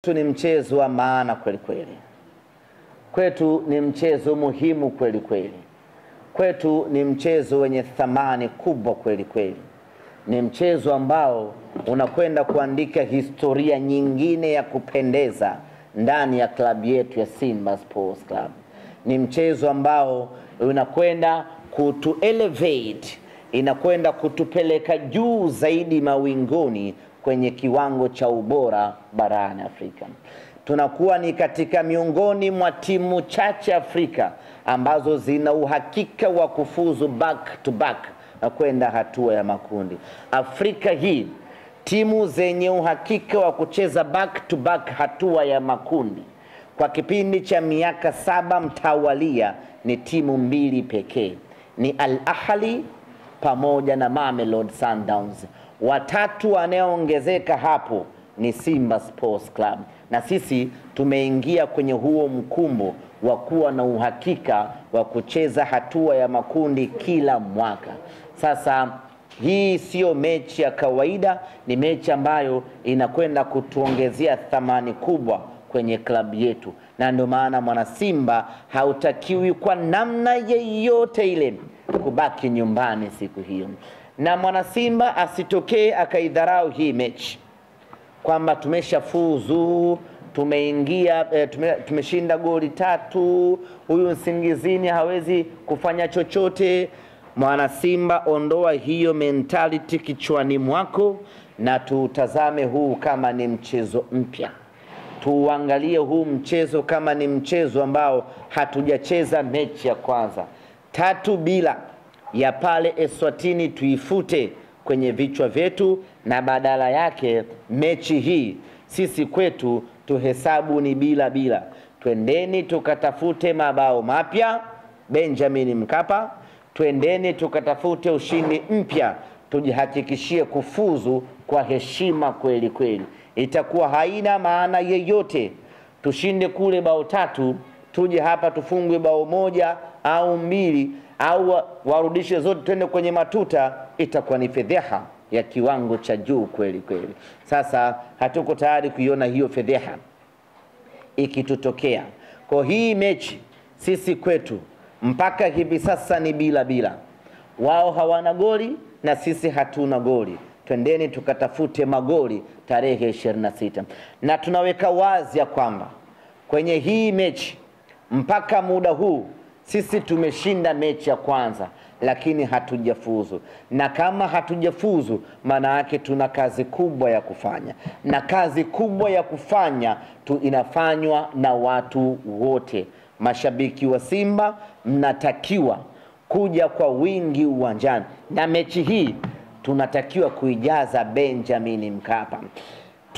kwetu ni mchezo wa maana kweli kweli. Kwetu ni mchezo muhimu kweli kweli. Kwetu ni mchezo wenye thamani kubwa kweli kweli. Ni mchezo ambao unakwenda kuandika historia nyingine ya kupendeza ndani ya klabu yetu ya Simba Sports Club. Ni mchezo ambao unakwenda kutu elevate, inakwenda kutupeleka juu zaidi mawinguni kwenye kiwango cha ubora barani Afrika. Tunakuwa ni katika miongoni mwa timu chache Afrika ambazo zina uhakika wa kufuzu back to back na kwenda hatua ya makundi. Afrika hii timu zenye uhakika wa kucheza back to back hatua ya makundi kwa kipindi cha miaka 7 mtawalia ni timu 2 pekee. Ni Al Ahly pamoja na Mamelodi Sundowns. Watatu wanaoongezeka hapo ni Simba Sports Club. Na sisi tumeingia kwenye huo mkumbo wa kuwa na uhakika wa kucheza hatua ya makundi kila mwaka. Sasa hii sio mechi ya kawaida, ni mechi ambayo inakwenda kutuongezea thamani kubwa kwenye klabu yetu. Na ndio maana mwana Simba hautakiwi kwa namna yeyote ile kubaki nyumbani siku hiyo. Na mwana Simba asitokee akaidharau hii mechi kwamba tumeshafuzu, tumeingia, tumeshinda goli 3, huyu Nsingizini hawezi kufanya chochote. Mwana Simba, ondoa hiyo mentality kichwani mwako na tutazame huu kama ni mchezo mpya. Tuangalie huu mchezo kama ni mchezo ambao hatujacheza mechi ya kwanza. 3-0 ya pale Eswatini tuifute kwenye vichwa vyetu, na badala yake mechi hii sisi kwetu tuhesabu ni 0-0. Twendeni tukatafute mabao mapya Benjamin Mkapa. Twendeni tukatafute ushindi mpya, tujihakikishie kufuzu kwa heshima kweli kweli. Itakuwa haina maana yeyote tushinde kule bao 3, tuje hapa tufungwe bao 1 au 2 au warudishe zote twende kwenye matuta. Itakuwa ni fedheha ya kiwango cha juu kweli kweli. Sasa hatuko tayari kuiona hiyo fedheha ikitutokea. Kwa hii mechi sisi kwetu mpaka hivi sasa ni 0-0. Wao hawana goli na sisi hatuna goli. Twendeni tukatafute magoli tarehe 26. Na tunaweka wazi ya kwamba kwenye hii mechi mpaka muda huu sisi tumeshinda mechi ya kwanza, lakini hatujafuzu. Na kama hatujafuzu, maana yake tuna kazi kubwa ya kufanya. Na kazi kubwa ya kufanya inafanywa na watu wote. Mashabiki wa Simba mnatakiwa kuja kwa wingi uwanjani. Na mechi hii tunatakiwa kuijaza Benjamin Mkapa.